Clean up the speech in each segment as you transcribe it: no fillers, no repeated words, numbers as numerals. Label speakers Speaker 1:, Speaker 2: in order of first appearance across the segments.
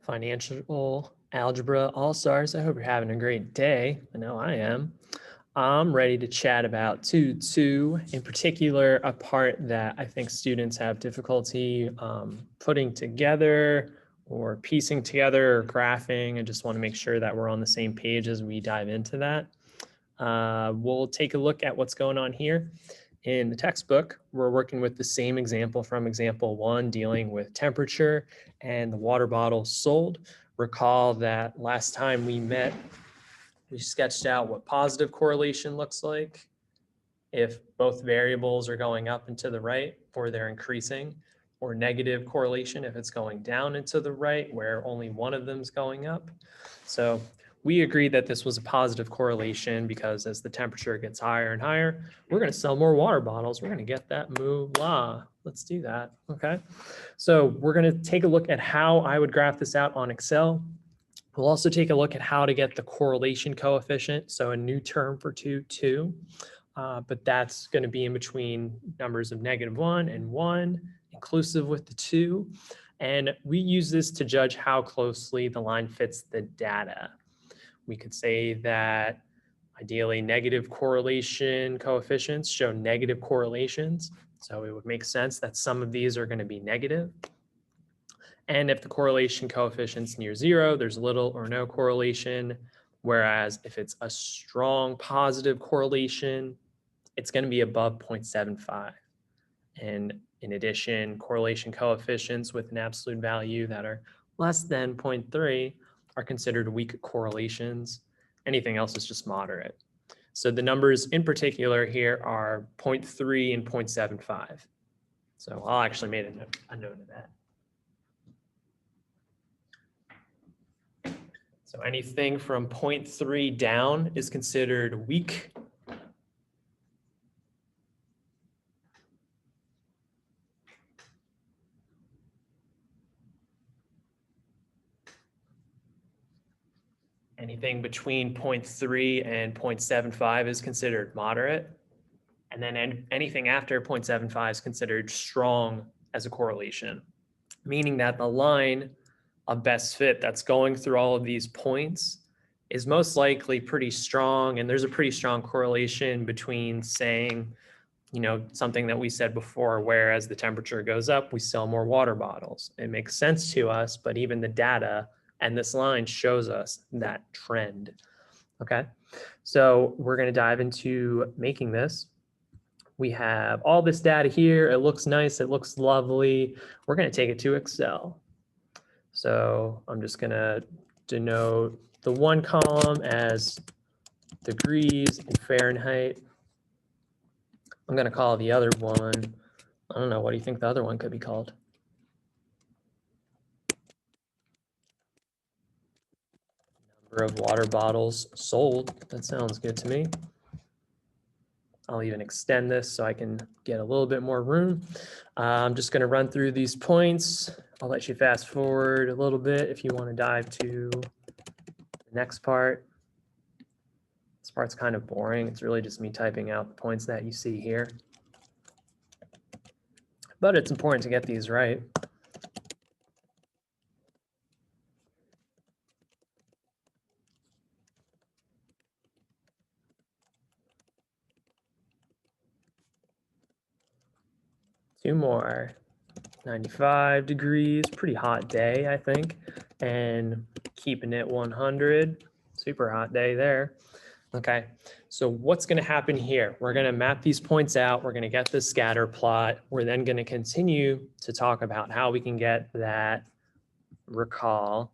Speaker 1: Financial Algebra All-Stars. I hope you're having a great day. I know I am. I'm ready to chat about 2.2, in particular, a part that I think students have difficulty putting together or piecing together or graphing. I just want to make sure that we're on the same page as we dive into that. We'll take a look at what's going on here. In the textbook, we're working with the same example from example 1, dealing with temperature and the water bottle sold. Recall that last time we met, we sketched out what positive correlation looks like if both variables are going up and to the right or they're increasing, or negative correlation if it's going down and to the right where only one of them is going up. So we agreed that this was a positive correlation because as the temperature gets higher and higher, we're going to sell more water bottles. We're going to get that moolah. Let's do that. Okay. So we're going to take a look at how I would graph this out on Excel. We'll also take a look at how to get the correlation coefficient. So a new term for 2.2, but that's going to be in between numbers of -1 and 1, inclusive with the 2. And we use this to judge how closely the line fits the data. We could say that ideally negative correlation coefficients show negative correlations. So it would make sense that some of these are going to be negative. And if the correlation coefficient's near 0, there's little or no correlation. Whereas if it's a strong positive correlation, it's going to be above 0.75. And in addition, correlation coefficients with an absolute value that are less than 0.3 are considered weak correlations. Anything else is just moderate. So the numbers in particular here are 0.3 and 0.75. So I'll actually make a note of that. So anything from 0.3 down is considered weak. Anything between 0.3 and 0.75 is considered moderate. And then anything after 0.75 is considered strong as a correlation, meaning that the line of best fit that's going through all of these points is most likely pretty strong. And there's a pretty strong correlation between saying, you know, something that we said before, where as the temperature goes up, we sell more water bottles. It makes sense to us, but even the data and this line shows us that trend. Okay, so we're going to dive into making this. We have all this data here. It looks nice. It looks lovely. We're going to take it to Excel. So I'm just going to denote the one column as degrees in Fahrenheit. I'm going to call the other one, I don't know, what do you think the other one could be called? Number of water bottles sold. That sounds good to me. I'll even extend this so I can get a little bit more room. I'm just going to run through these points. I'll let you fast forward a little bit if you want to dive to the next part. This part's kind of boring. It's really just me typing out the points that you see here. But it's important to get these right. Two more. 95 degrees, pretty hot day, I think. And keeping it 100, super hot day there. Okay, so what's going to happen here? We're going to map these points out. We're going to get the scatter plot. We're then going to continue to talk about how we can get that, recall,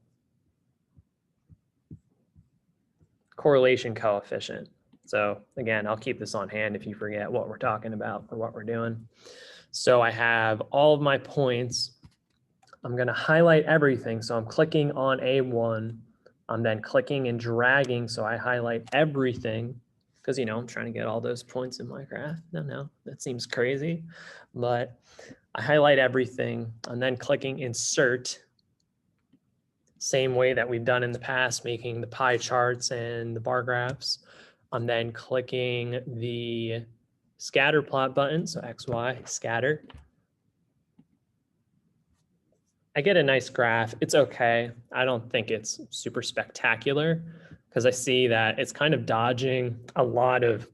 Speaker 1: correlation coefficient. So again, I'll keep this on hand if you forget what we're talking about or what we're doing. So I have all of my points. I'm going to highlight everything. So I'm clicking on A1. I'm then clicking and dragging. So I highlight everything because, you know, I'm trying to get all those points in my graph. No, that seems crazy. But I highlight everything. I'm then clicking insert. Same way that we've done in the past, making the pie charts and the bar graphs. I'm then clicking the scatter plot button. So XY, scatter. I get a nice graph. It's okay. I don't think it's super spectacular because I see that it's kind of dodging a lot of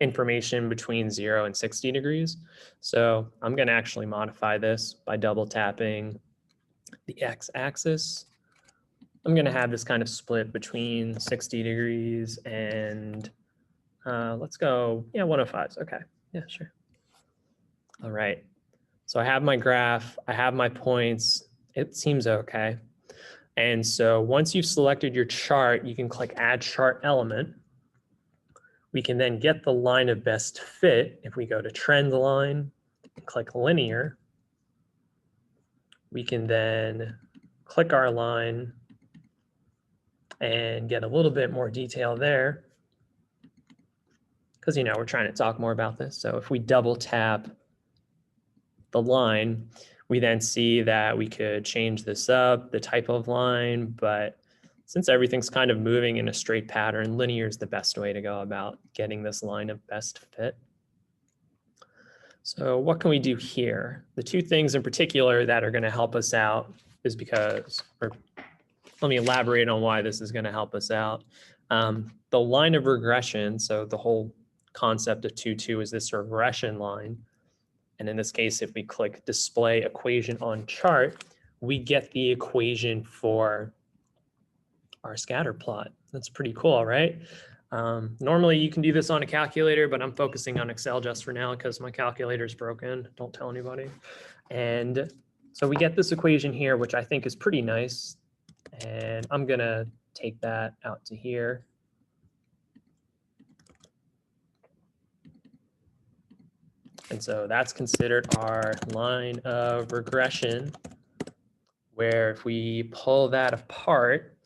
Speaker 1: information between 0 and 60 degrees. So I'm going to actually modify this by double tapping the x-axis. I'm going to have this kind of split between 60 degrees and let's go, 105s. Okay, yeah, sure. All right. So I have my graph, I have my points. It seems okay. And so once you've selected your chart, you can click Add Chart Element. We can then get the line of best fit. If we go to Trend Line and click Linear, we can then click our line and get a little bit more detail there. Because, we're trying to talk more about this. So if we double tap the line, we then see that we could change this up, the type of line, but since everything's kind of moving in a straight pattern, linear is the best way to go about getting this line of best fit. So what can we do here? The two things in particular that are going to help us out is because, or let me elaborate on why this is going to help us out. The line of regression, so the whole concept of 2-2 is this regression line. And in this case, if we click display equation on chart, we get the equation for our scatter plot. That's pretty cool, right? Normally you can do this on a calculator, but I'm focusing on Excel just for now because my calculator is broken. Don't tell anybody. And so we get this equation here, which I think is pretty nice. And I'm going to take that out to here. And so that's considered our line of regression, where if we pull that apart,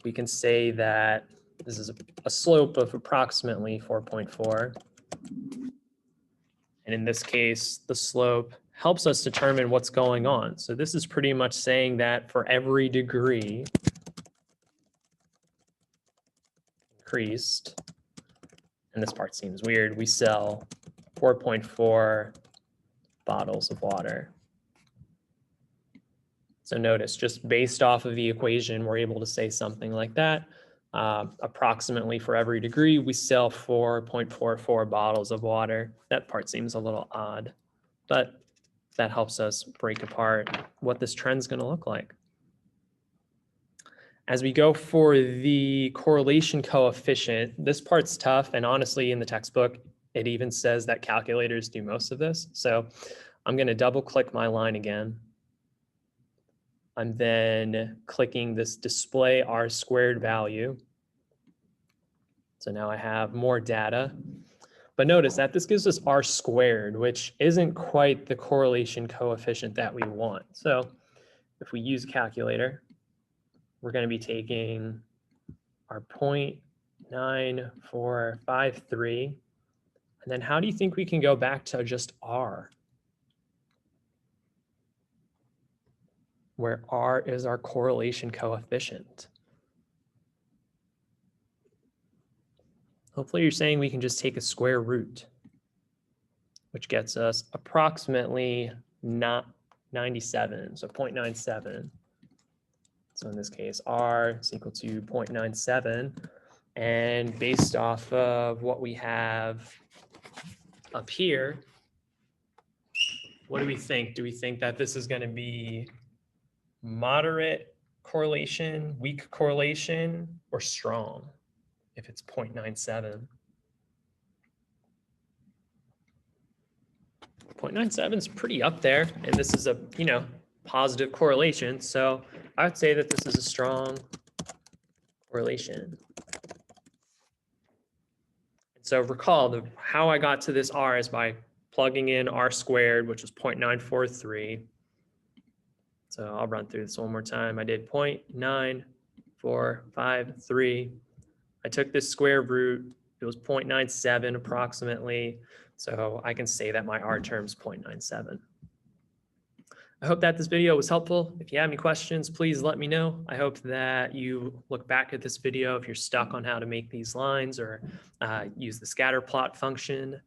Speaker 1: we can say that this is a slope of approximately 4.4. And in this case, the slope helps us determine what's going on. So this is pretty much saying that for every degree increased, and this part seems weird, we sell 4.4 bottles of water. So notice, just based off of the equation, we're able to say something like that. Approximately for every degree, we sell 4.44 bottles of water. That part seems a little odd, but that helps us break apart what this trend's going to look like. As we go for the correlation coefficient, this part's tough, and honestly, in the textbook, it even says that calculators do most of this. So I'm going to double click my line again. I'm then clicking this display R squared value. So now I have more data. But notice that this gives us R squared, which isn't quite the correlation coefficient that we want. So if we use a calculator, we're going to be taking our 0.9453. And then how do you think we can go back to just R? Where R is our correlation coefficient. Hopefully you're saying we can just take a square root, which gets us approximately not 97, so 0.97. So in this case, R is equal to 0.97. And based off of what we have up here, what do we think? Do we think that this is going to be moderate correlation, weak correlation, or strong if it's 0.97? 0.97 is pretty up there, and this is a, positive correlation. So I would say that this is a strong correlation. So recall how I got to this R is by plugging in R squared, which was 0.943. So I'll run through this one more time. I did 0.9453. I took this square root. It was 0.97 approximately. So I can say that my R term is 0.97. I hope that this video was helpful. If you have any questions, please let me know. I hope that you look back at this video if you're stuck on how to make these lines or use the scatter plot function.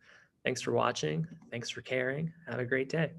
Speaker 1: Thanks for watching. Thanks for caring. Have a great day.